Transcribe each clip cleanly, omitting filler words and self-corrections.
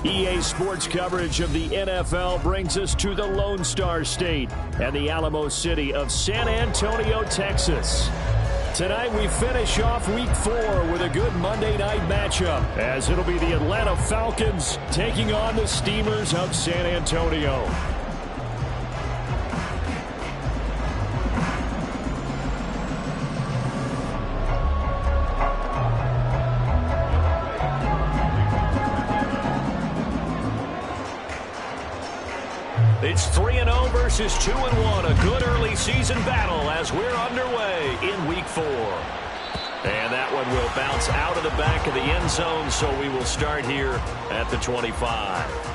EA Sports coverage of the NFL brings us to the Lone Star State and the Alamo City of San Antonio, Texas. Tonight we finish off Week 4 with a good Monday night matchup, as it'll be the Atlanta Falcons taking on the Steamers of San Antonio. It's 3-0 versus 2-1. A good early season battle as we're underway in Week 4. And that one will bounce out of the back of the end zone, so we will start here at the 25.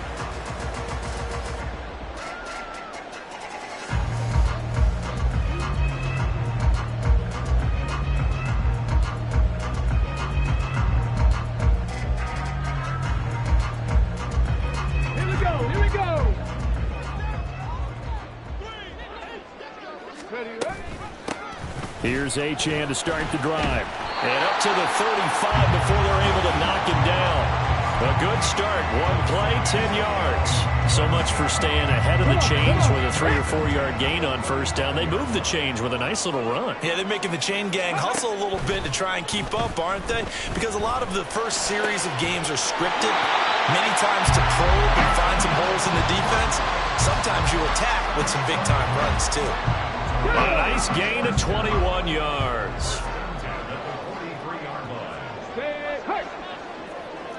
Here's Achane to start the drive. And up to the 35 before they're able to knock him down. A good start. One play, 10 yards. So much for staying ahead of the chains with a 3- or 4-yard gain on first down. They moved the chains with a nice little run. Yeah, they're making the chain gang hustle a little bit to try and keep up, aren't they? Because a lot of the first series of games are scripted, many times to probe and find some holes in the defense. Sometimes you attack with some big-time runs, too. A nice gain of 21 yards.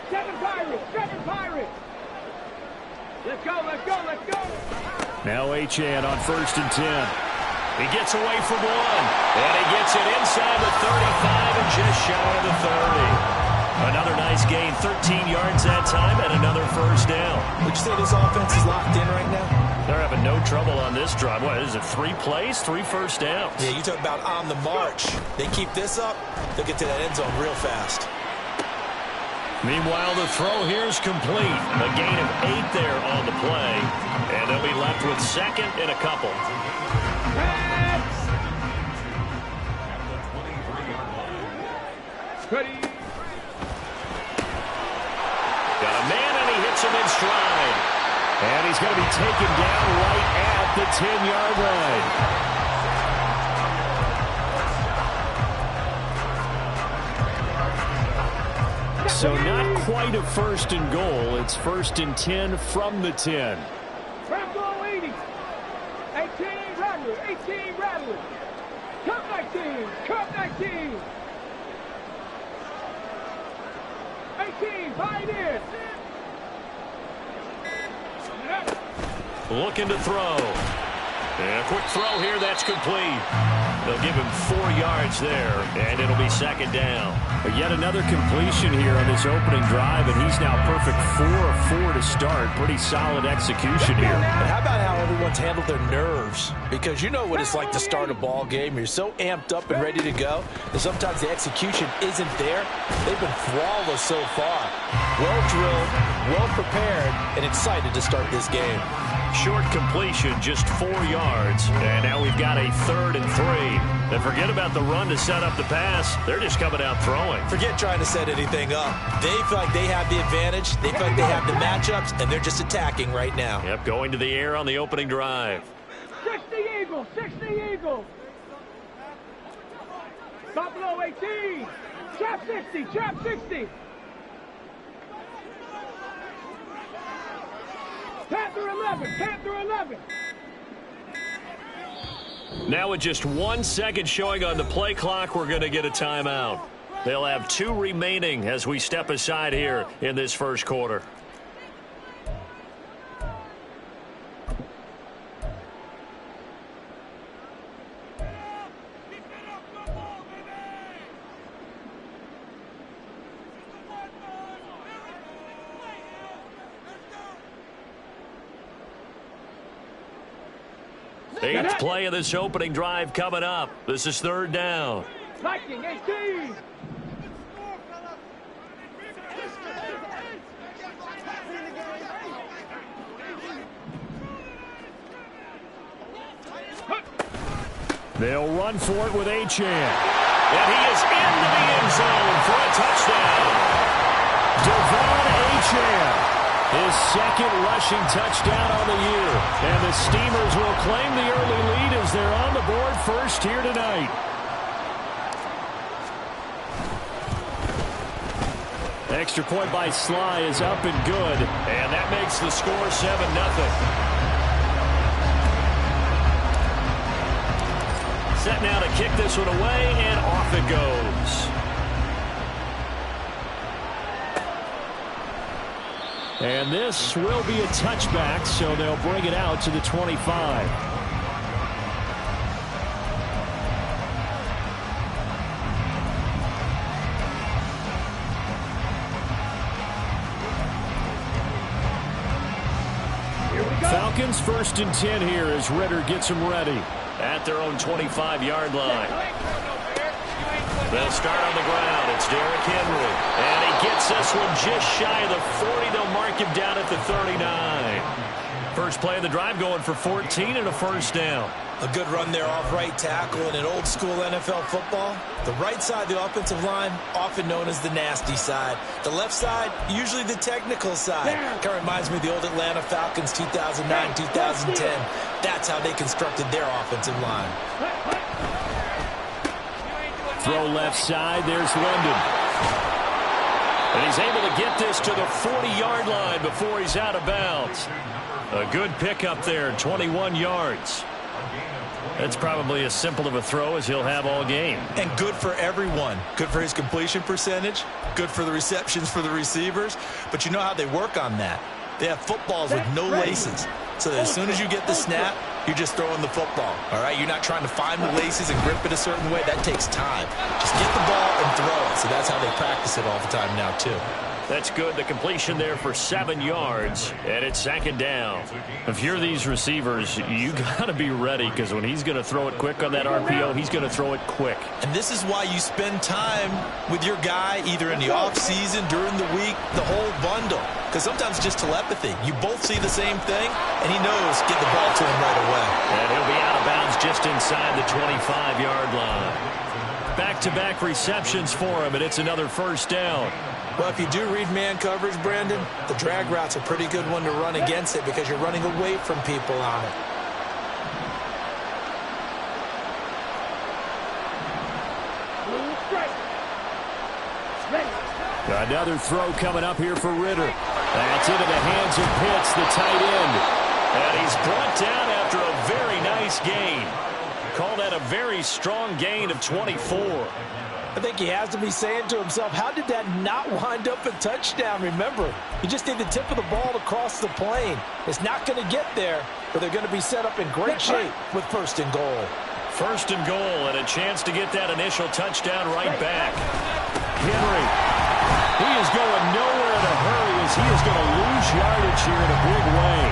Seven Pirates. Let's go. Now Achane on 1st and 10. He gets away from one, and he gets it inside the 35 and just shy of the 30. Another nice gain, 13 yards that time, and another first down. Would you say this offense is locked in right now? They're having no trouble on this drive. What is it, 3 plays, 3 first downs? Yeah, you talk about on the march. They keep this up, they'll get to that end zone real fast. Meanwhile, the throw here is complete. A gain of 8 there on the play, and they'll be left with second and a couple. Ready. Got a man, and he hits him in stride. And he's going to be taken down right at the 10-yard line. So not quite a 1st and goal. It's 1st and 10 from the 10. Rambo 80. 18 Rattler. Cup 19. 18, fight in. Looking to throw. And a quick throw here, that's complete. They'll give him 4 yards there, and it'll be second down. But yet another completion here on this opening drive, and he's now perfect 4 of 4 to start. Pretty solid execution here. And how about how everyone's handled their nerves? Because you know what it's like to start a ball game. You're so amped up and ready to go, and sometimes the execution isn't there. They've been flawless so far. Well drilled, well prepared, and excited to start this game. Short completion, just 4 yards. And now we've got a 3rd and 3. And forget about the run to set up the pass. They're just coming out throwing. Forget trying to set anything up. They feel like they have the advantage. They feel like they have the matchups, and they're just attacking right now. Yep, going to the air on the opening drive. 60 Eagles. Top below 18. Trap 60. Panther 11. Now with just 1 second showing on the play clock, we're going to get a timeout. They'll have 2 remaining as we step aside here in this first quarter. Eighth play of this opening drive coming up. This is 3rd down. Viking 18. They'll run for it with Achane. And he is into the end zone for a touchdown. Devon Achane. His second rushing touchdown on the year. And the Steamers will claim the early lead as they're on the board first here tonight. Extra point by Sly is up and good. And that makes the score 7-0. Set now to kick this one away, and off it goes. And this will be a touchback, so they'll bring it out to the 25. Falcons 1st and 10 here as Ritter gets them ready at their own 25-yard line. They'll start on the ground. It's Derrick Henry. And he gets this one just shy of the 40. They'll mark him down at the 39. First play of the drive going for 14 and a first down. A good run there off right tackle in an old school NFL football. The right side of the offensive line, often known as the nasty side. The left side, usually the technical side. Kind of reminds me of the old Atlanta Falcons 2009, 2010. That's how they constructed their offensive line. Throw left side. There's London. And he's able to get this to the 40-yard line before he's out of bounds. A good pickup there, 21 yards. That's probably as simple of a throw as he'll have all game. And good for everyone. Good for his completion percentage. Good for the receptions for the receivers. But you know how they work on that. They have footballs with no laces. So that as soon as you get the snap, you're just throwing the football. All right? You're not trying to find the laces and grip it a certain way. That takes time. Just get the ball and throw it. So that's how they practice it all the time now, too. That's good. The completion there for 7 yards, and it's 2nd down. If you're these receivers, you got to be ready because when he's going to throw it quick on that RPO, he's going to throw it quick. And this is why you spend time with your guy either in the offseason, during the week, the whole bundle. Because sometimes it's just telepathy. You both see the same thing, and he knows get the ball to him right away. And he'll be out of bounds just inside the 25-yard line. Back-to-back receptions for him, and it's another first down. Well, if you do read man coverage, Brandon, the drag route's a pretty good one to run against it because you're running away from people on it. Another throw coming up here for Ritter. That's into the hands of Pitts, the tight end. And he's brought down after a very nice gain. Call that a very strong gain of 24. I think he has to be saying to himself, how did that not wind up a touchdown? Remember, you just need the tip of the ball to cross the plane. It's not going to get there, but they're going to be set up in great shape with 1st and goal. 1st and goal and a chance to get that initial touchdown right back. Henry, he is going nowhere in a hurry as he is going to lose yardage here in a big way.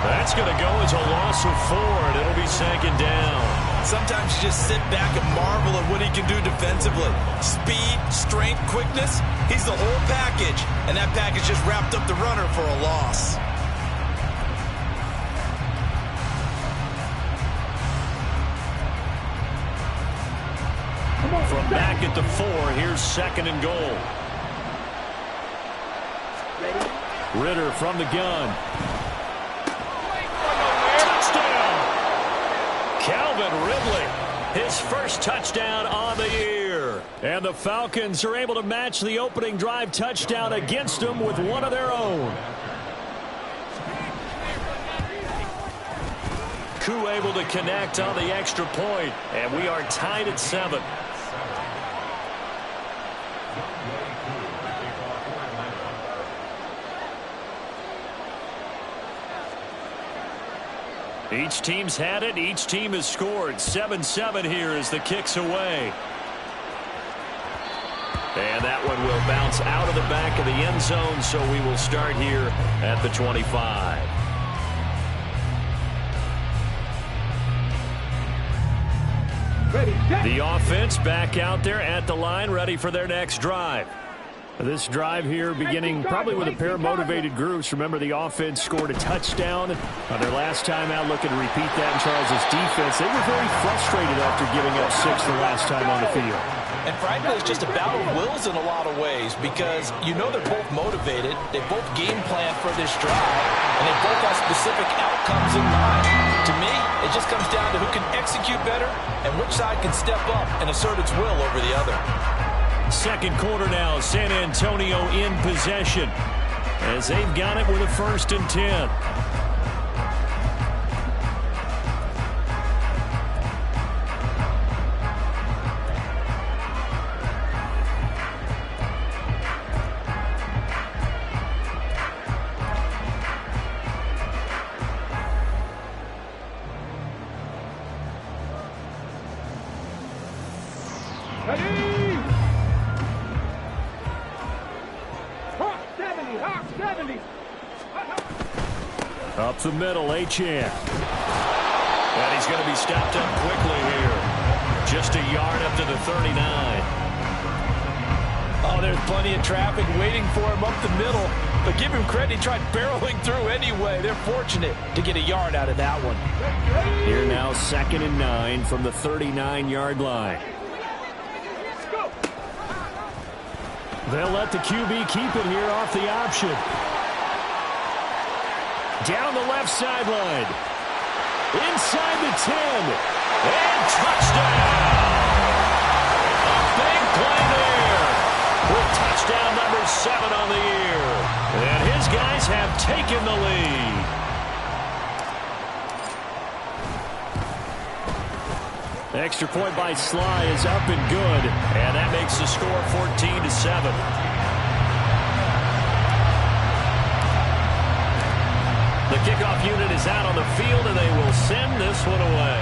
That's going to go as a loss of 4, and it'll be 2nd down. Sometimes you just sit back and marvel at what he can do defensively. Speed, strength, quickness, he's the whole package. And that package just wrapped up the runner for a loss. From back at the 4, here's 2nd and goal. Ritter from the gun. Calvin Ridley, his first touchdown on the year. And the Falcons are able to match the opening drive touchdown against them with one of their own. Koo able to connect on the extra point, and we are tied at 7. Each team's had it. Each team has scored. 7-7 here as the kick's away. And that one will bounce out of the back of the end zone, so we will start here at the 25. The offense back out there at the line, ready for their next drive. This drive here beginning probably with a pair of motivated groups. Remember, the offense scored a touchdown on their last time out, looking to repeat that in Charles' defense. They were very frustrated after giving up 6 the last time on the field. And frankly, it's just a battle of wills in a lot of ways because you know they're both motivated. They both game plan for this drive, and they both have specific outcomes in mind. To me, it just comes down to who can execute better and which side can step up and assert its will over the other. Second quarter now, San Antonio in possession as they've got it with a 1st and 10. Ready? Hawk 70, Hawk 70. Up the middle, Achane. And he's going to be stopped up quickly here. Just a yard up to the 39. Oh, there's plenty of traffic waiting for him up the middle. But give him credit, he tried barreling through anyway. They're fortunate to get a yard out of that one. Here now, 2nd and 9 from the 39-yard line. They'll let the QB keep it here off the option. Down the left sideline. Inside the 10. And touchdown! A big play there. With touchdown number 7 on the year. And his guys have taken the lead. Extra point by Sly is up and good. And that makes the score 14-7. The kickoff unit is out on the field, and they will send this one away.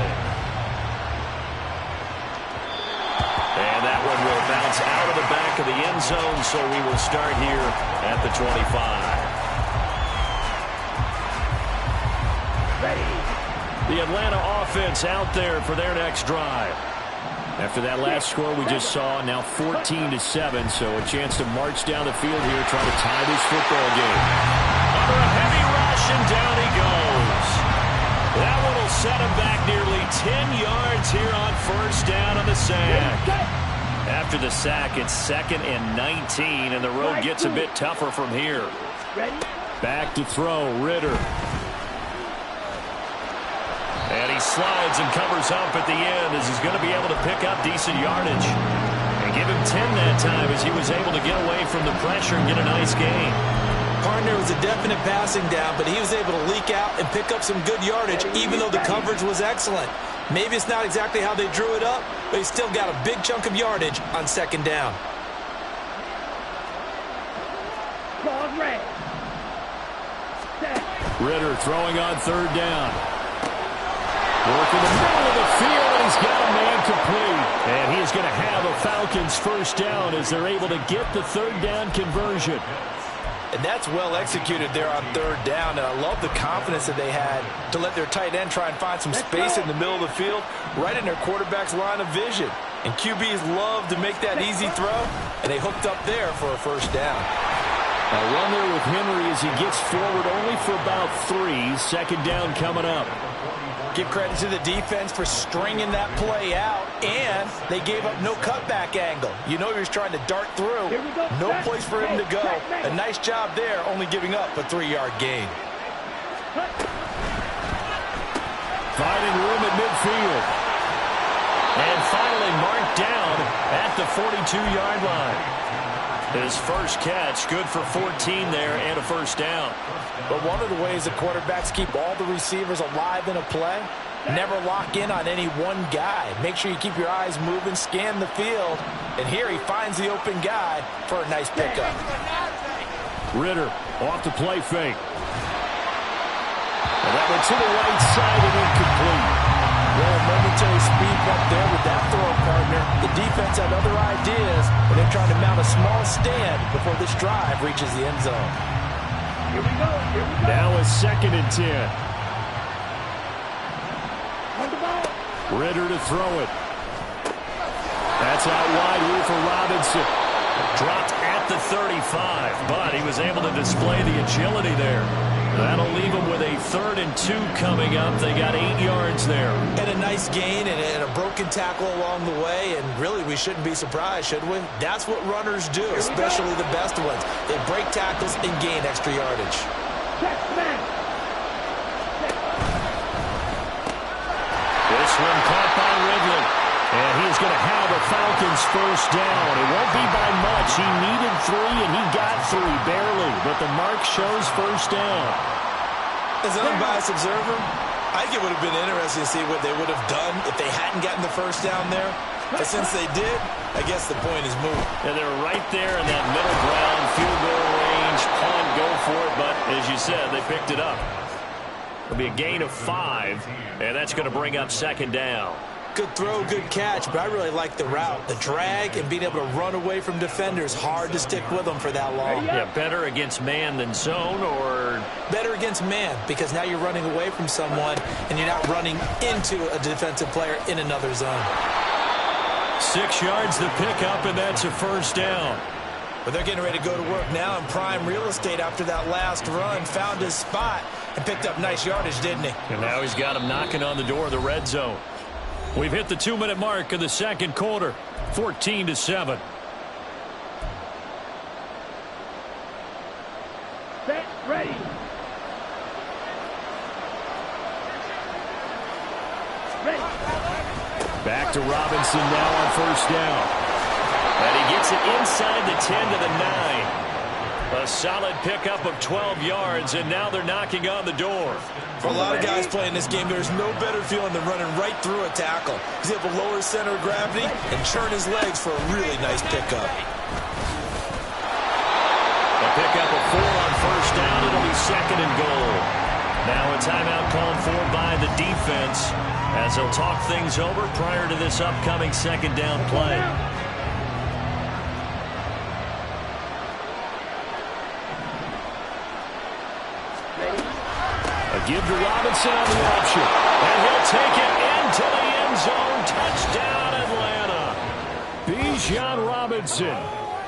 And that one will bounce out of the back of the end zone, so we will start here at the 25. The Atlanta offense out there for their next drive. After that last score we just saw, now 14-7, so a chance to march down the field here, try to tie this football game. Under a heavy rush, and down he goes. That one will set him back nearly 10 yards here on 1st down on the sack. After the sack, it's 2nd and 19, and the road gets a bit tougher from here. Back to throw, Ritter. And he slides and covers up at the end as he's going to be able to pick up decent yardage. And give him 10 that time as he was able to get away from the pressure and get a nice gain. Partner was a definite passing down, but he was able to leak out and pick up some good yardage even though the coverage was excellent. Maybe it's not exactly how they drew it up, but he still got a big chunk of yardage on 2nd down. Ritter throwing on 3rd down. Working the middle of the field, and he's got a man complete. And he is going to have a Falcons 1st down as they're able to get the 3rd down conversion. And that's well executed there on 3rd down, and I love the confidence that they had to let their tight end try and find some space in the middle of the field, right in their quarterback's line of vision. And QBs love to make that easy throw, and they hooked up there for a 1st down. A run there with Henry as he gets forward only for about 3. 2nd down coming up. Give credit to the defense for stringing that play out, and they gave up no cutback angle. You know he was trying to dart through. No place for him to go. A nice job there, only giving up a 3-yard gain. Finding room at midfield. And finally marked down at the 42-yard line. His first catch, good for 14 there and a 1st down. But one of the ways the quarterbacks keep all the receivers alive in a play, never lock in on any one guy. Make sure you keep your eyes moving, scan the field, and here he finds the open guy for a nice pickup. Ritter off the play fake. And that went to the right side and incomplete. Well, a momentary speed bump there with that throw, partner. The defense had other ideas, and they're trying to mount a small stand before this drive reaches the end zone. Here we go. Now a 2nd and 10. Ritter to throw it. That's out wide here for Robinson. Dropped at the 35, but he was able to display the agility there. That'll leave them with a 3rd and 2 coming up. They got 8 yards there. And a nice gain and a broken tackle along the way. And really, we shouldn't be surprised, should we? That's what runners do, especially the best ones. They break tackles and gain extra yardage. This one caught by Ridley. And he's going to have the Falcons first down. It won't be by much. He needed 3, and he got 3, barely. But the mark shows first down. As an unbiased observer, I think it would have been interesting to see what they would have done if they hadn't gotten the first down there. But since they did, I guess the point is moot. And they're right there in that middle ground, field goal range, punt, go for it. But as you said, they picked it up. It'll be a gain of 5, and that's going to bring up 2nd down. Good throw, good catch, but I really like the route. The drag and being able to run away from defenders, hard to stick with them for that long. Yeah, better against man than zone, or? Better against man, because now you're running away from someone and you're not running into a defensive player in another zone. 6 yards the pickup, and that's a first down. But they're getting ready to go to work now in prime real estate after that last run. Found his spot and picked up nice yardage, didn't he? And now he's got him knocking on the door of the red zone. We've hit the 2-minute mark of the second quarter, 14-7. Set, ready. Ready. Back to Robinson now on first down. And he gets it inside the 10 to the 9. A solid pickup of 12 yards, and now they're knocking on the door. For a lot of guys playing this game, there's no better feeling than running right through a tackle. He's able to lower his center of gravity and churn his legs for a really nice pickup. A pickup of 4 on first down. It'll be 2nd and goal. Now a timeout called for by the defense as they'll talk things over prior to this upcoming 2nd down play. Give to Robinson on the option. And he'll take it into the end zone. Touchdown, Atlanta. Bijan Robinson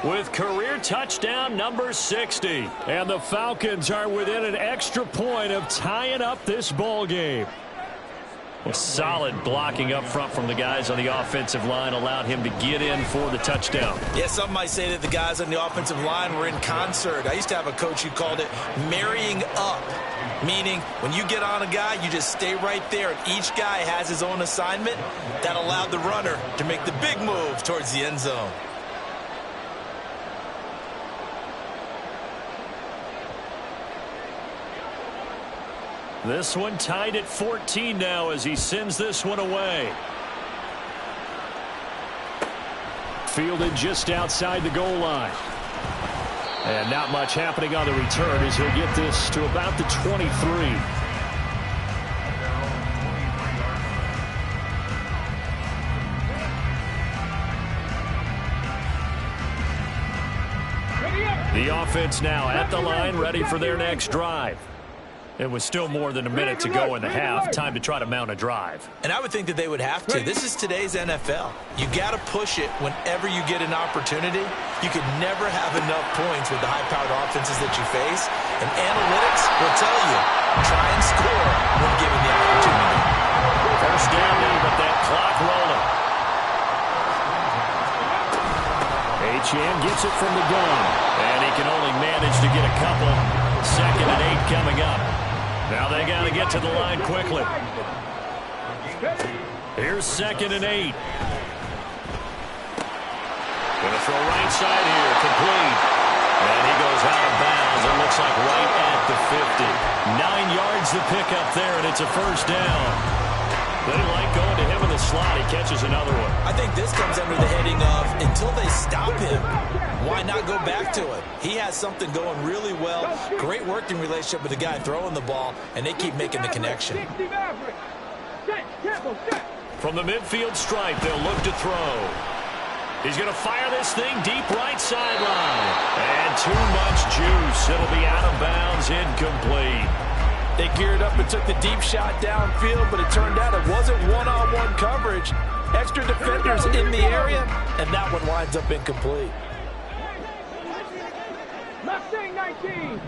with career touchdown number 60. And the Falcons are within an extra point of tying up this ball game. Well, solid blocking up front from the guys on the offensive line allowed him to get in for the touchdown. Yeah, some might say that the guys on the offensive line were in concert. I used to have a coach who called it marrying up, meaning when you get on a guy, you just stay right there, and each guy has his own assignment. That allowed the runner to make the big move towards the end zone. This one tied at 14 now as he sends this one away. Fielded just outside the goal line. And not much happening on the return as he'll get this to about the 23. The offense now at the line, ready for their next drive. It was still more than a minute to go in the half. Time to try to mount a drive. And I would think that they would have to. This is today's NFL. You got to push it whenever you get an opportunity. You could never have enough points with the high-powered offenses that you face. And analytics will tell you, try and score when given the opportunity. First down now, but that clock rolling. Achane gets it from the gun. And he can only manage to get a couple. 2nd and 8 coming up. Now they got to get to the line quickly. Here's 2nd and 8. Going to throw right side here, complete. And he goes out of bounds. It looks like right at the 50. 9 yards the pickup there, and it's a first down. They like going to him in the slot. He catches another one. I think this comes under the heading of until they stop him, why not go back to it? He has something going really well. Great working relationship with the guy throwing the ball, and they keep making the connection. From the midfield stripe, they'll look to throw. He's going to fire this thing deep right sideline. And too much juice. It'll be out of bounds, incomplete. They geared up and took the deep shot downfield, but it turned out it wasn't one-on-one coverage. Extra defenders in the area, and that one winds up incomplete. Mustang 19.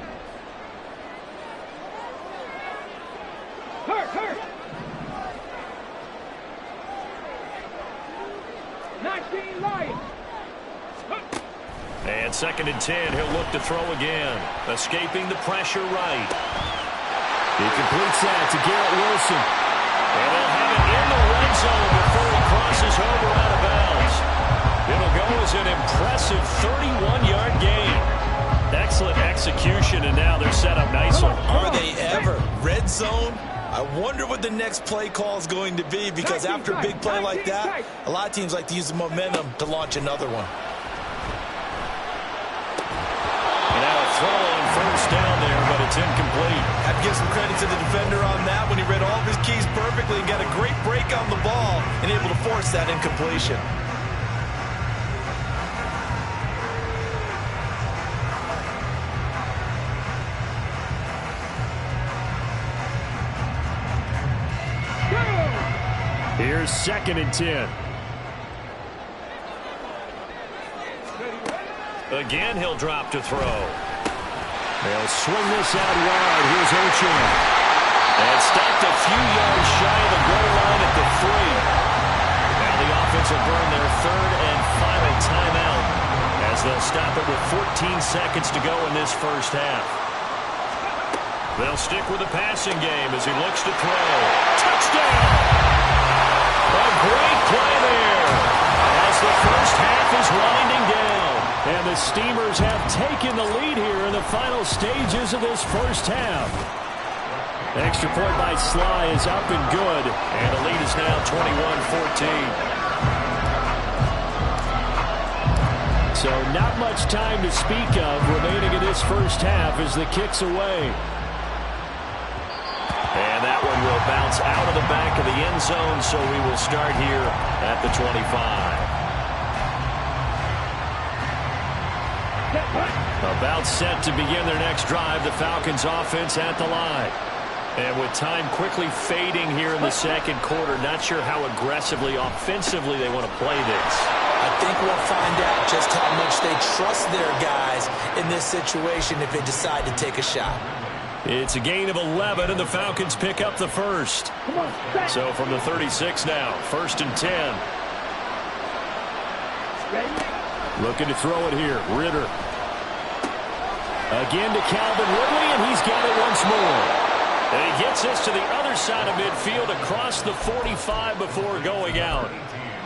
2nd and 10. He'll look to throw again. Escaping the pressure right. He completes that to Garrett Wilson. And they'll have it in the red zone before he crosses over out of bounds. It'll go as an impressive 31-yard gain. Excellent execution, and now they're set up nicely. Are they ever? Red zone? I wonder what the next play call is going to be, because after a big play like that, a lot of teams like to use the momentum to launch another one. And now a throw on first down there, but it's incomplete. I'd give some credit to the defender on that when he read all of his keys perfectly and got a great break on the ball and able to force that incompletion. Here's 2nd and 10. Again, he'll drop to throw. They'll swing this out wide. Here's Ochoa. And stopped a few yards shy of the goal line at the 3. Now the offense will burn their 3rd and final timeout as they'll stop it with 14 seconds to go in this first half. They'll stick with the passing game as he looks to throw. Touchdown! A great play there as the first half is winding down. And the Steamers have taken the lead here in the final stages of this first half. Extra point by Sly is up and good. And the lead is now 21-14. So not much time to speak of remaining in this first half as the kick's away. And that one will bounce out of the back of the end zone, so we will start here at the 25. About set to begin their next drive, the Falcons offense at the line. And with time quickly fading here in the second quarter, not sure how aggressively, offensively they want to play this. I think we'll find out just how much they trust their guys in this situation if they decide to take a shot. It's a gain of 11, and the Falcons pick up the first. So from the 36 now, 1st and 10. Looking to throw it here, Ritter. Again to Calvin Ridley, and he's got it once more. And he gets this to the other side of midfield across the 45 before going out.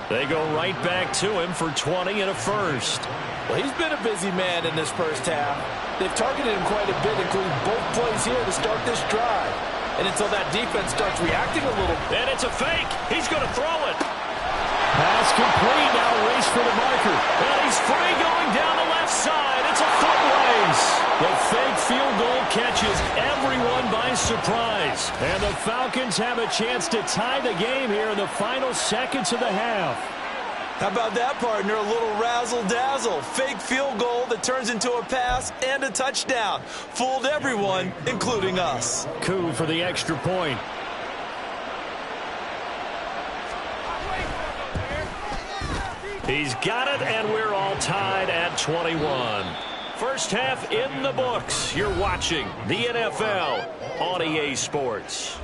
They go right back to him for 20 and a first. Well, he's been a busy man in this first half. They've targeted him quite a bit, including both plays here to start this drive. And until that defense starts reacting a little. And it's a fake. He's going to throw it. Pass complete. Now race for the marker. And he's free going down the left side. It's a foot race. The fake field goal catches everyone by surprise. And the Falcons have a chance to tie the game here in the final seconds of the half. How about that, partner? A little razzle-dazzle. Fake field goal that turns into a pass and a touchdown. Fooled everyone, including us. Coup for the extra point. He's got it, and we're all tied at 21. First half in the books. You're watching the NFL on EA Sports.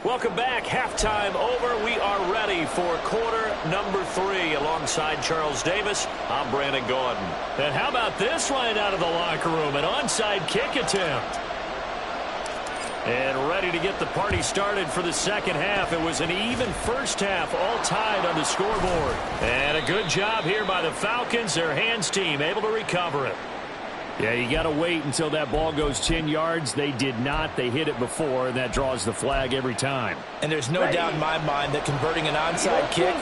Welcome back. Halftime over. We are ready for quarter number 3. Alongside Charles Davis, I'm Brandon Gordon. And how about this right out of the locker room? An onside kick attempt. And ready to get the party started for the second half. It was an even first half, all tied on the scoreboard. And a good job here by the Falcons. Their hands team able to recover it. Yeah, you got to wait until that ball goes 10 yards. They did not. They hit it before, and that draws the flag every time. And there's no doubt in my mind that converting an onside kick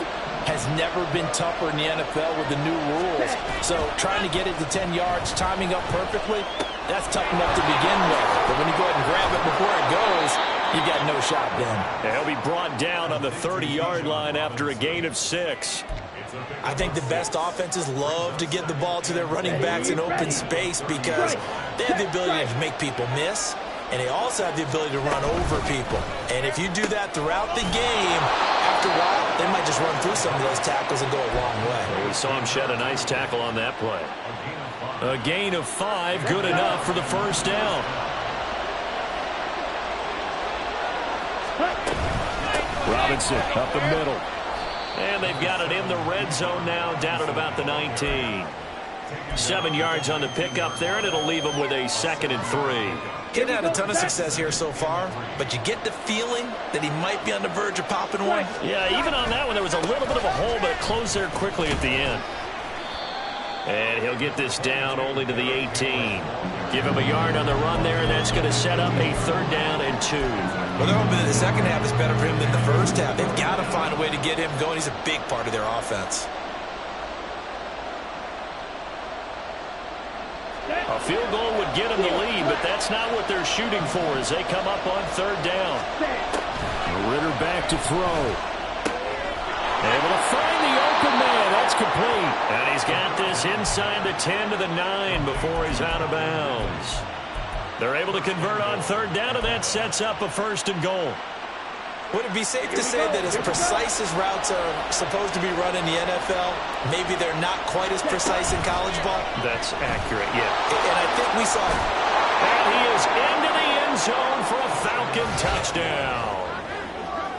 has never been tougher in the NFL with the new rules. So trying to get it to 10 yards, timing up perfectly, that's tough enough to begin with. But when you go ahead and grab it before it goes, you got no shot then. And he'll be brought down on the 30-yard line after a gain of 6. I think the best offenses love to get the ball to their running backs in open space because they have the ability to make people miss, and they also have the ability to run over people. And if you do that throughout the game, after a while, they might just run through some of those tackles and go a long way. Well, we saw him shed a nice tackle on that play. A gain of 5, good enough for the first down. Robinson up the middle. And they've got it in the red zone now, down at about the 19. 7 yards on the pickup there, and it'll leave them with a 2nd and 3. Getting had a ton of success here so far, but you get the feeling that he might be on the verge of popping one. Yeah, even on that one, there was a little bit of a hole, but it closed there quickly at the end. And he'll get this down only to the 18. Give him a yard on the run there, and that's going to set up a 3rd down and 2. Well, they're hoping that the second half is better for him than the first half. They've got to find a way to get him going. He's a big part of their offense. A field goal would get them the lead, but that's not what they're shooting for as they come up on 3rd down. Ritter back to throw. Able to find the open man. That's complete. And he's got this inside the 10 to the 9 before he's out of bounds. They're able to convert on 3rd down, and that sets up a 1st and goal. Would it be safe to say that as precise as routes are supposed to be run in the NFL, maybe they're not quite as precise in college ball? That's accurate, yeah. And I think we saw it. And he is into the end zone for a Falcon touchdown.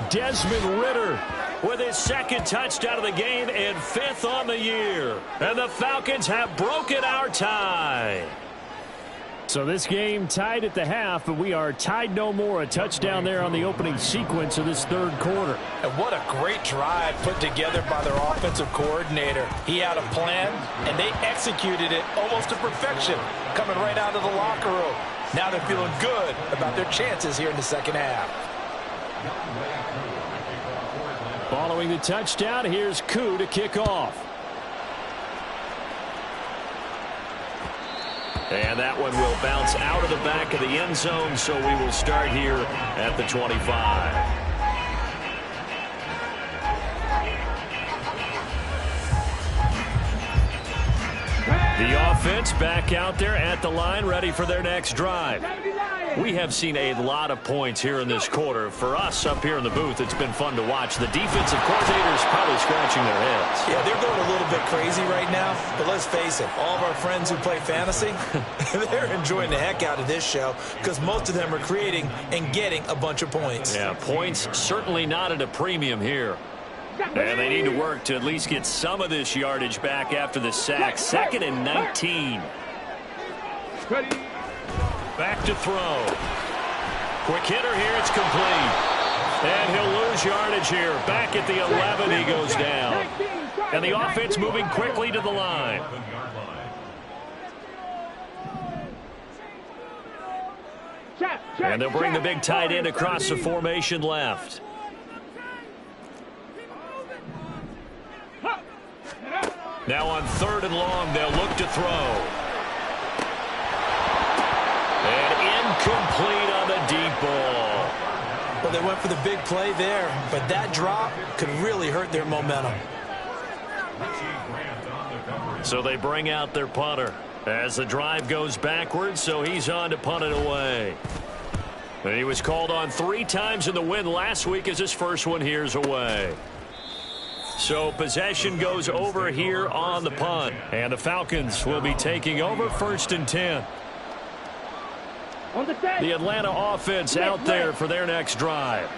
Desmond Ritter with his 2nd touchdown of the game and 5th on the year. And the Falcons have broken our tie. So this game tied at the half, but we are tied no more. A touchdown there on the opening sequence of this 3rd quarter. And what a great drive put together by their offensive coordinator. He had a plan, and they executed it almost to perfection, coming right out of the locker room. Now they're feeling good about their chances here in the second half. Following the touchdown, here's Koo to kick off. And that one will bounce out of the back of the end zone, so we will start here at the 25. The offense back out there at the line, ready for their next drive. We have seen a lot of points here in this quarter. For us up here in the booth, it's been fun to watch. The defensive coordinators probably scratching their heads. Yeah, they're going a little bit crazy right now. But let's face it, all of our friends who play fantasy, they're enjoying the heck out of this show because most of them are creating and getting a bunch of points. Yeah, points certainly not at a premium here. And they need to work to at least get some of this yardage back after the sack. 2nd and 19. Back to throw. Quick hitter here. It's complete. And he'll lose yardage here. Back at the 11, he goes down. And the offense moving quickly to the line. And they'll bring the big tight end across the formation left. Now on 3rd and long, they'll look to throw. And incomplete on the deep ball. Well, they went for the big play there, but that drop could really hurt their momentum. So they bring out their punter as the drive goes backwards, so he's on to punt it away. And he was called on 3 times in the win last week as his first one here's away. So possession goes over here on the punt. And the Falcons will be taking over 1st and 10. The Atlanta offense out there for their next drive.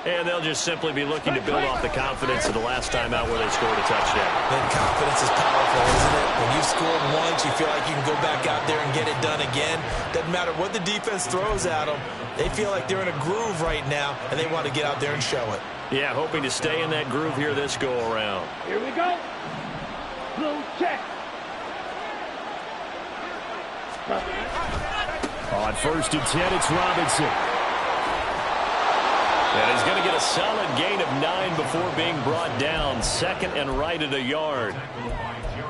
And they'll just simply be looking to build off the confidence of the last time out where they scored a touchdown. Then confidence is powerful, isn't it? When you've scored once, you feel like you can go back out there and get it done again. Doesn't matter what the defense throws at them. They feel like they're in a groove right now, and they want to get out there and show it. Yeah, hoping to stay in that groove here this go-around. Here we go. Blue check. On 1st and 10, it's Robinson. And he's going to get a solid gain of 9 before being brought down. 2nd and right at a yard.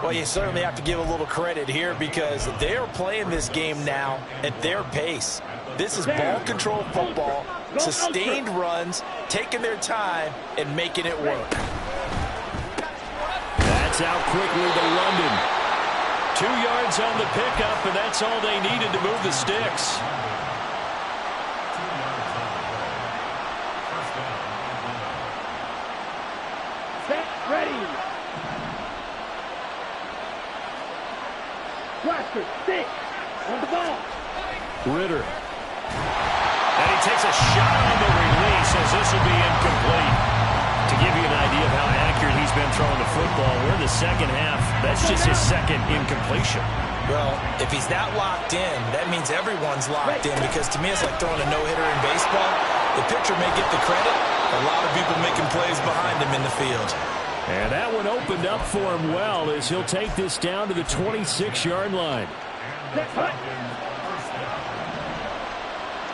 Well, you certainly have to give a little credit here because they're playing this game now at their pace. This is ball control football, sustained runs, taking their time, and making it work. That's out quickly to London. 2 yards on the pickup, and that's all they needed to move the sticks. Set, ready. Rush. Blaster, 6. On the ball. Ritter. And he takes a shot on the release as this will be incomplete. To give you an idea of how accurate he's been throwing the football, we're in the second half. That's just his second incompletion. Well, if he's not locked in, that means everyone's locked in, because to me it's like throwing a no-hitter in baseball. The pitcher may get the credit. A lot of people making plays behind him in the field. And that one opened up for him well as he'll take this down to the 26-yard line. Set, hut.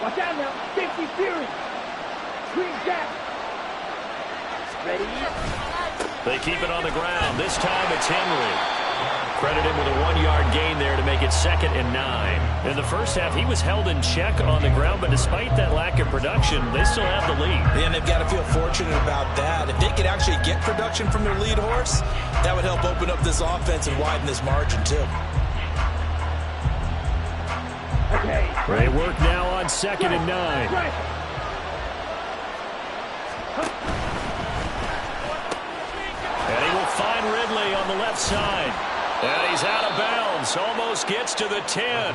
Watch out now. Safety Fury. Green Jack. Ready? They keep it on the ground. This time it's Henry. Credit him with a 1-yard gain there to make it 2nd and 9. In the first half, he was held in check on the ground, but despite that lack of production, they still have the lead. And they've got to feel fortunate about that. If they could actually get production from their lead horse, that would help open up this offense and widen this margin too. Okay. They work now on 2nd and 9. Right. And he will find Ridley on the left side. And he's out of bounds. Almost gets to the 10.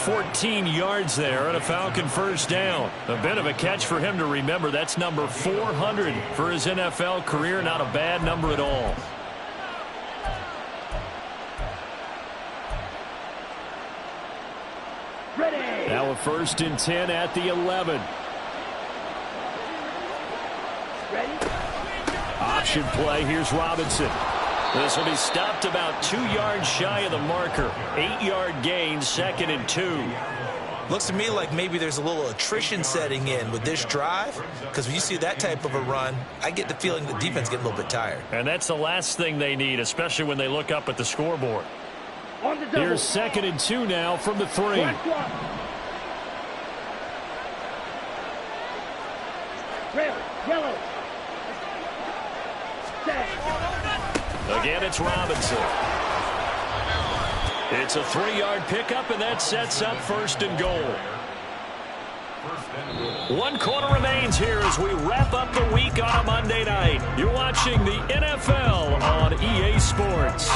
14 yards there and a Falcon first down. A bit of a catch for him to remember. That's number 400 for his NFL career. Not a bad number at all. Ready. Now a 1st and 10 at the 11. Ready. Option play. Here's Robinson. This will be stopped about 2 yards shy of the marker. 8-yard gain, 2nd and 2. Looks to me like maybe there's a little attrition setting in with this drive, because when you see that type of a run, I get the feeling the defense getting a little bit tired. And that's the last thing they need, especially when they look up at the scoreboard. On the double. Here's 2nd and 2 now from the 3. Black block. Red, yellow. Set. Again, it's Robinson. It's a 3-yard pickup, and that sets up 1st and goal. 1 quarter remains here as we wrap up the week on a Monday night. You're watching the NFL on EA Sports.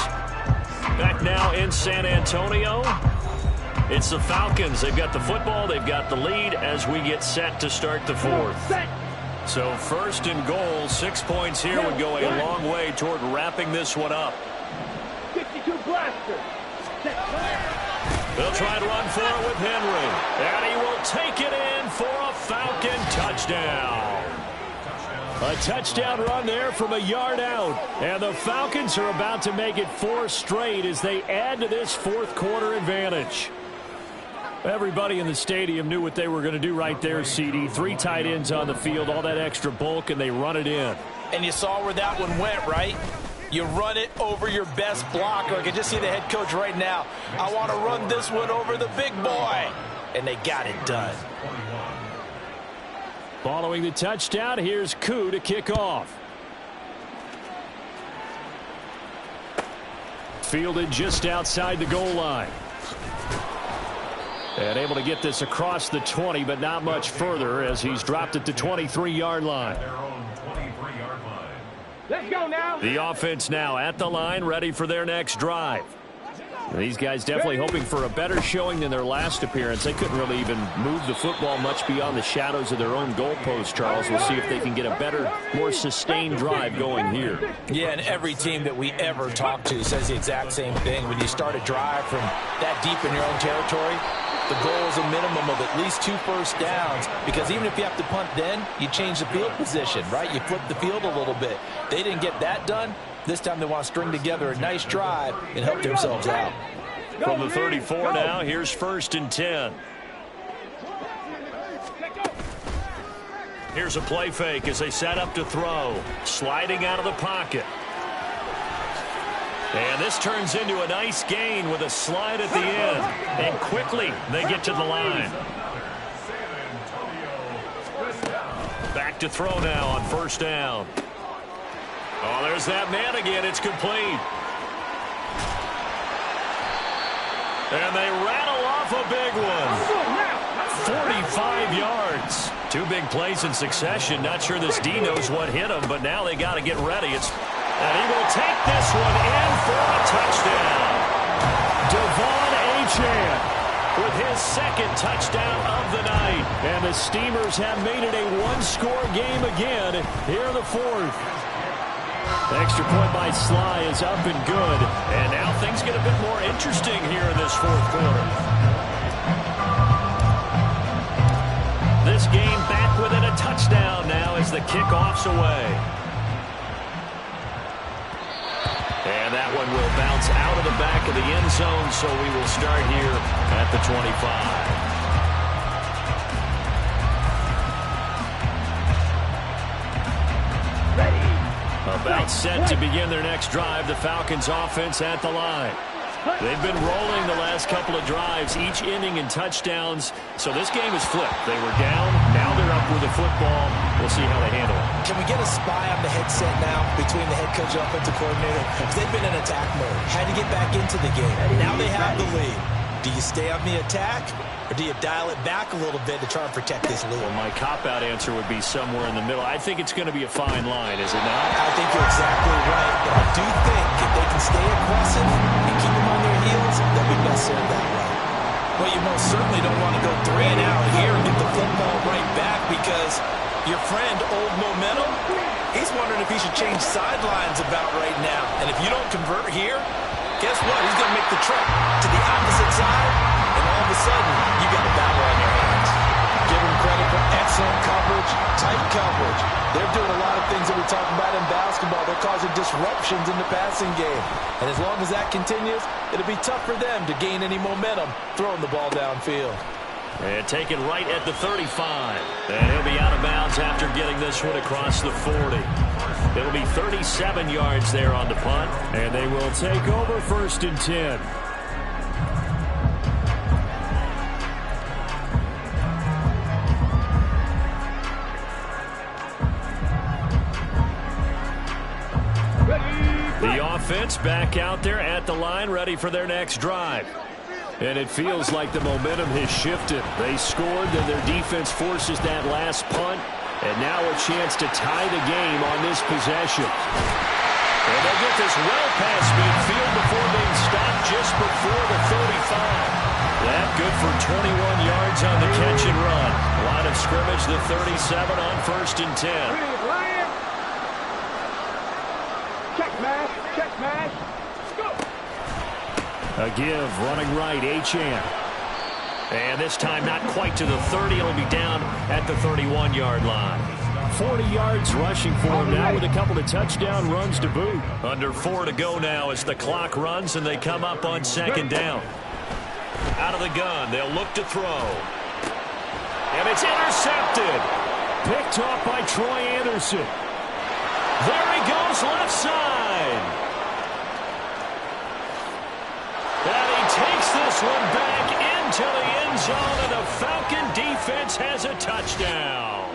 Back now in San Antonio. It's the Falcons. They've got the football. They've got the lead as we get set to start the 4th. Set. So 1st and goal, 6 points here would go a long way toward wrapping this one up. 52 Blaster. Set. They'll try to run for it with Henry. And he will take it in for a Falcon touchdown. A touchdown run there from a yard out. And the Falcons are about to make it 4 straight as they add to this 4th quarter advantage. Everybody in the stadium knew what they were going to do right there, CD. 3 tight ends on the field, all that extra bulk, and they run it in. And you saw where that one went, right? You run it over your best blocker. I can just see the head coach right now. I want to run this one over the big boy. And they got it done. Following the touchdown, here's Koo to kick off. Fielded just outside the goal line. And able to get this across the 20, but not much further as he's dropped at the 23-yard line. Let's go now. The offense now at the line, ready for their next drive. These guys definitely hoping for a better showing than their last appearance. They couldn't really even move the football much beyond the shadows of their own goalpost, Charles. We'll see if they can get a better, more sustained drive going here. Yeah, and every team that we ever talk to says the exact same thing. When you start a drive from that deep in your own territory, the goal is a minimum of at least 2 first downs, because even if you have to punt then, you change the field position, right? You flip the field a little bit. They didn't get that done. This time they want to string together a nice drive and help themselves out. From the 34 now, here's 1st and 10. Here's a play fake as they set up to throw. Sliding out of the pocket. And this turns into a nice gain with a slide at the end. And quickly they get to the line. Back to throw now on 1st down. Oh, there's that man again. It's complete. And they rattle off a big one. 45 yards. 2 big plays in succession. Not sure this D knows what hit him, but now they got to get ready. And he will take this one in for a touchdown. Devon Achane with his second touchdown of the night. And the Steamers have made it a one-score game again here in the fourth. Extra point by Sly is up and good. And now things get a bit more interesting here in this fourth quarter. This game back within a touchdown now as the kickoff's away. And that one will bounce out of the back of the end zone, so we will start here at the 25. About set to begin their next drive, the Falcons offense at the line. They've been rolling the last couple of drives, each ending in touchdowns. So this game is flipped. They were down, now they're up with the football. We'll see how they handle it. Can we get a spy on the headset now between the head coach and offensive coordinator? Because they've been in attack mode. Had to get back into the game. Now they have the lead. Do you stay on the attack, or do you dial it back a little bit to try and protect this lead? Well, my cop-out answer would be somewhere in the middle. I think it's going to be a fine line, is it not? I think you're exactly right, but I do think if they can stay aggressive and keep them on their heels, they'll be best served that way. Well, you most certainly don't want to go 3 and out here and get the football right back, because your friend, Old Momentum, he's wondering if he should change sidelines about right now. And if you don't convert here, guess what? He's going to make the trek to the opposite side, and all of a sudden, you got a battle on your hands. Give him credit for excellent coverage, tight coverage. They're doing a lot of things that we talk about in basketball. They're causing disruptions in the passing game. And as long as that continues, it'll be tough for them to gain any momentum throwing the ball downfield. And taken right at the 35. And he'll be out of bounds after getting this one across the 40. It'll be 37 yards there on the punt. And they will take over 1st and 10. The offense back out there at the line, ready for their next drive. And it feels like the momentum has shifted. They scored, then their defense forces that last punt. And now a chance to tie the game on this possession. And they'll get this well past midfield before being stopped just before the 35. That good for 21 yards on the catch and run. Line of scrimmage, the 37 on 1st and 10. Check mash, check mash. Go. A give, running right, Achane. And this time not quite to the 30. It'll be down at the 31-yard line. 40 yards rushing for him now with a couple of touchdown runs to boot. Under 4 to go now as the clock runs and they come up on 2nd down. Out of the gun, they'll look to throw. And it's intercepted. Picked off by Troy Anderson. There he goes, left side. And he takes this one back into the end zone, and the Falcon defense has a touchdown.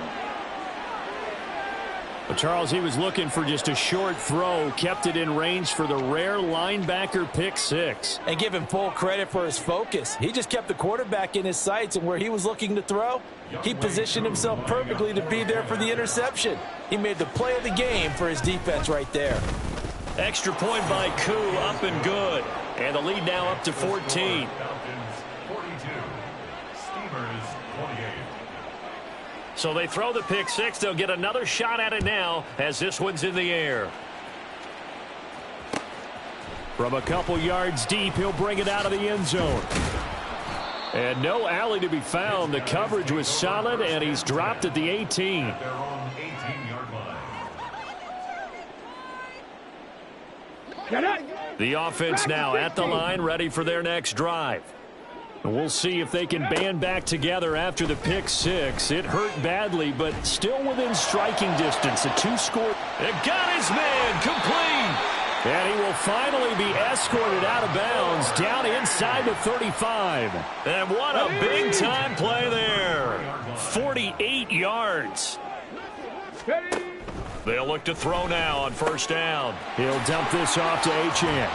But Charles, he was looking for just a short throw, kept it in range for the rare linebacker pick 6. And give him full credit for his focus. He just kept the quarterback in his sights, and where he was looking to throw, he positioned himself perfectly to be there for the interception. He made the play of the game for his defense right there. Extra point by Koo, up and good. And the lead now up to 14. So they throw the pick 6. They'll get another shot at it now as this one's in the air. From a couple yards deep, he'll bring it out of the end zone. And no alley to be found. The coverage was solid, and he's dropped at the 18. The offense now at the line, ready for their next drive. We'll see if they can band back together after the pick 6. It hurt badly, but still within striking distance. A 2-score. It got his man complete. And he will finally be escorted out of bounds down inside the 35. And what a big-time play there. 48 yards. They'll look to throw now on 1st down. He'll dump this off to Achane.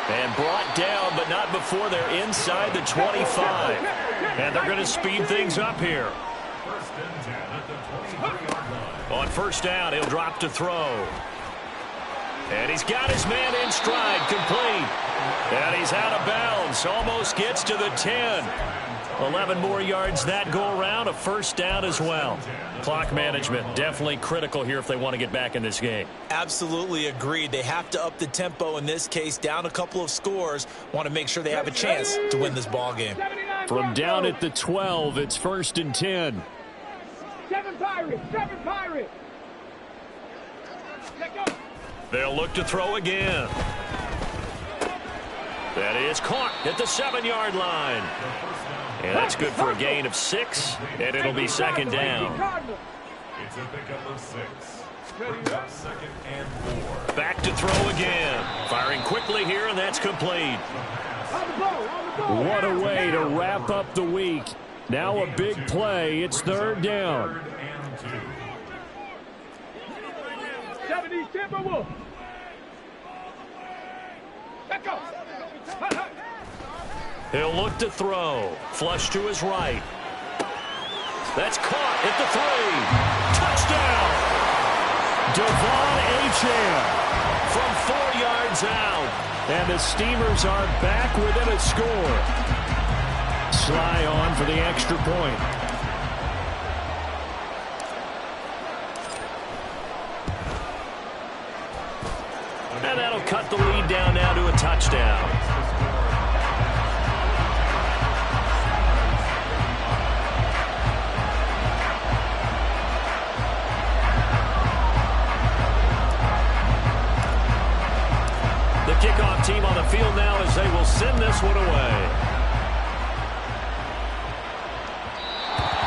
And brought down, but not before they're inside the 25. And they're going to speed things up here. On 1st down, he'll drop to throw. And he's got his man in stride, complete. And he's out of bounds, almost gets to the 10. 11 more yards that go around, a first down as well. Clock management, definitely critical here if they want to get back in this game. Absolutely agreed. They have to up the tempo in this case, down a couple of scores. Want to make sure they have a chance to win this ball game. From down at the 12, it's 1st and 10. 7 Pirates, 7 Pirates. They'll look to throw again. That is caught at the 7-yard line. And that's good for a gain of 6, and it'll be 2nd down. It's a pickup of 6. Up 2nd and 4. Back to throw again. Firing quickly here, and that's complete. What a way to wrap up the week. Now a big play. It's 3rd down. 3rd and 2. 70 Timberwolves. Let's go. He'll look to throw. Flush to his right. That's caught at the 3. Touchdown! Devon Achane from 4 yards out. And the Steamers are back within a score. Sly on for the extra point. And that'll cut the lead down now to a touchdown. The kickoff team on the field now as they will send this one away.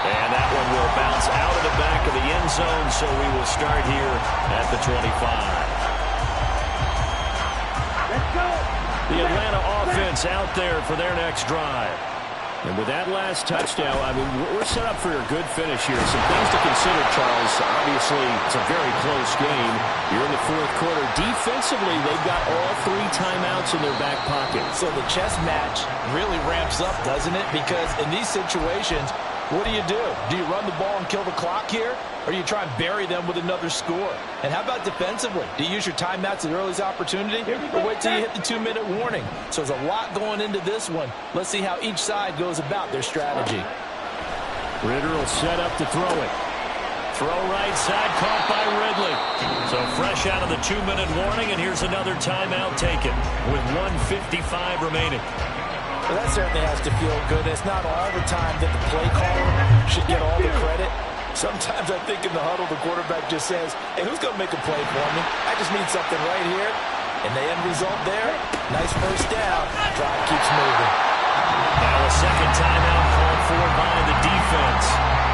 And that one will bounce out of the back of the end zone, so we will start here at the 25. The Atlanta offense out there for their next drive. And with that last touchdown, I mean, we're set up for a good finish here. Some things to consider, Charles. Obviously, it's a very close game. You're in the 4th quarter. Defensively, they've got all 3 timeouts in their back pocket. So the chess match really ramps up, doesn't it? Because in these situations, what do? Do you run the ball and kill the clock here? Or do you try and bury them with another score? And how about defensively? Do you use your timeouts at the earliest opportunity? Or wait till you hit the 2-minute warning? So there's a lot going into this one. Let's see how each side goes about their strategy. Ritter will set up to throw it. Throw right side, caught by Ridley. So fresh out of the 2-minute warning, and here's another timeout taken with 1:55 remaining. Well, that certainly has to feel good. It's not all the time that the play caller should get all the credit. Sometimes I think in the huddle, the quarterback just says, hey, who's going to make a play for me? I just need something right here. And the end result there, nice first down. Drive keeps moving. Now a second timeout called for by the defense.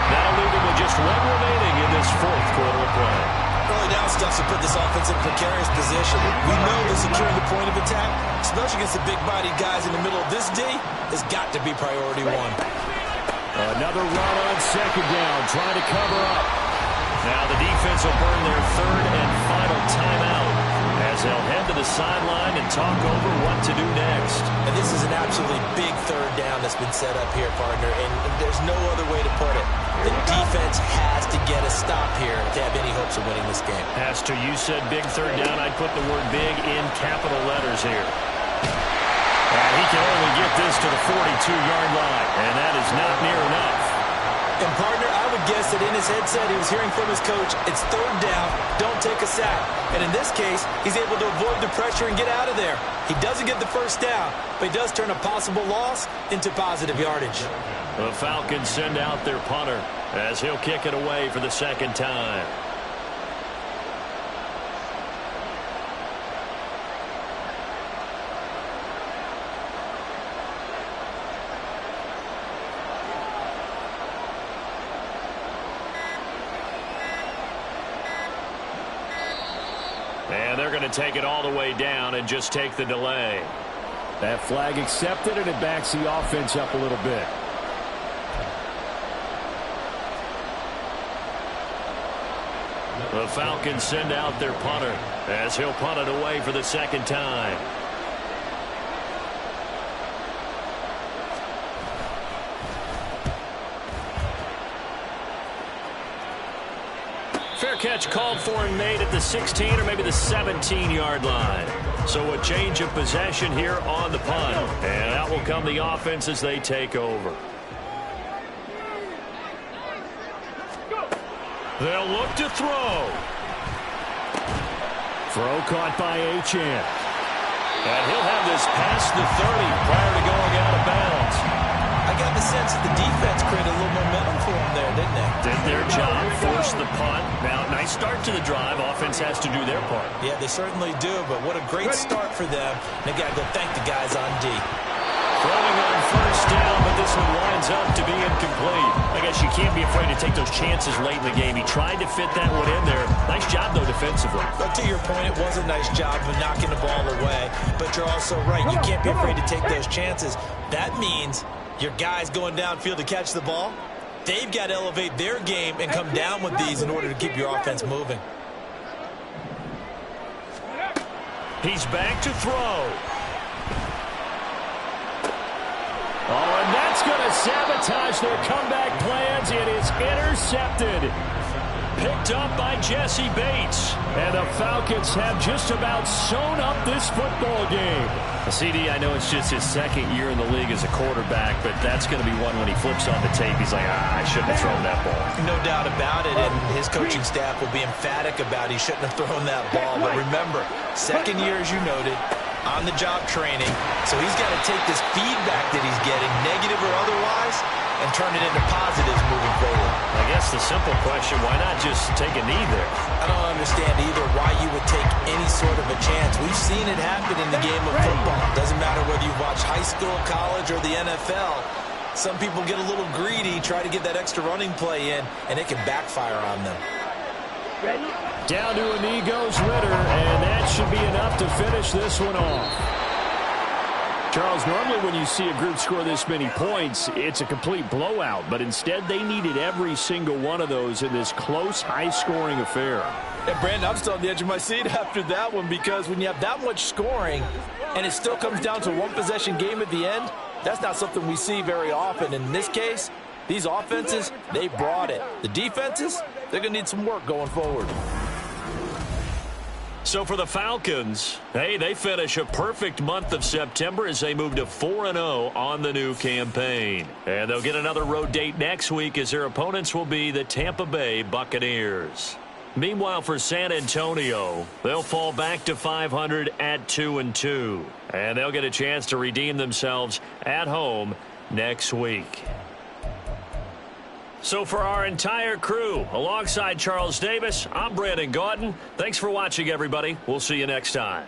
That'll leave them with just 1 remaining in this 4th quarter of play. Early down stuff to put this offense in a precarious position. We know that securing the point of attack, especially against the big-bodied guys in the middle of this D, has got to be priority 1. Another run on 2nd down, trying to cover up. Now the defense will burn their 3rd and final timeout as they'll head to the sideline and talk over what to do next. And this is an absolutely big 3rd down that's been set up here, partner, and there's no other way to put it. The defense has to get a stop here to have any hopes of winning this game. Has to. You said big 3rd down. I'd put the word big in capital letters here. And he can only get this to the 42-yard line, and that is not near enough. And, partner, I would guess that in his headset he was hearing from his coach, it's 3rd down, don't take a sack. And in this case, he's able to avoid the pressure and get out of there. He doesn't get the first down, but he does turn a possible loss into positive yardage. The Falcons send out their punter as he'll kick it away for the 2nd time. And they're going to take it all the way down and just take the delay. That flag accepted, and it backs the offense up a little bit. The Falcons send out their punter as he'll punt it away for the 2nd time. Fair catch called for and made at the 16 or maybe the 17-yard line. So a change of possession here on the punt. And out will come the offense as they take over. They'll look to throw. Throw caught by Achane. And he'll have this past the 30 prior to going out of bounds. I got the sense that the defense created a little momentum for them there, didn't they? Did their job, forced the punt. Now, nice start to the drive. Offense has to do their part. Yeah, they certainly do, but what a great start for them. They got to go thank the guys on D. Throwing on first down, but this one winds up to be incomplete. I guess you can't be afraid to take those chances late in the game. He tried to fit that one in there. Nice job, though, defensively. But to your point, it was a nice job of knocking the ball away. But you're also right. You can't be afraid to take those chances. That means your guys going downfield to catch the ball, they've got to elevate their game and come down with these in order to keep your offense moving. He's back to throw. Oh, and that's going to sabotage their comeback plans. It is intercepted. Picked up by Jesse Bates. And the Falcons have just about sewn up this football game. CD, I know it's just his second year in the league as a quarterback, but that's going to be one when he flips on the tape. He's like, I shouldn't have thrown that ball. No doubt about it, and his coaching staff will be emphatic about he shouldn't have thrown that ball. But remember, second year, as you noted, on-the-job training, so he's got to take this feedback that he's getting, negative or otherwise, and turn it into positives moving forward. I guess the simple question, why not just take a knee there? I don't understand either why you would take any sort of a chance. We've seen it happen in the game of football. Doesn't matter whether you watch high school, college, or the NFL. Some people get a little greedy, try to get that extra running play in, and it can backfire on them. Down to a knee goes Ritter, and that should be enough to finish this one off. Charles, normally when you see a group score this many points, it's a complete blowout, but instead they needed every single one of those in this close, high-scoring affair. Yeah, Brandon, I'm still on the edge of my seat after that one, because when you have that much scoring and it still comes down to a one-possession game at the end, that's not something we see very often. In this case, these offenses, they brought it. The defenses, they're going to need some work going forward. So for the Falcons, hey, they finish a perfect month of September as they move to 4-0 on the new campaign. And they'll get another road date next week as their opponents will be the Tampa Bay Buccaneers. Meanwhile, for San Antonio, they'll fall back to 500 at 2-2. And they'll get a chance to redeem themselves at home next week. So for our entire crew, alongside Charles Davis, I'm Brandon Gaudin. Thanks for watching, everybody. We'll see you next time.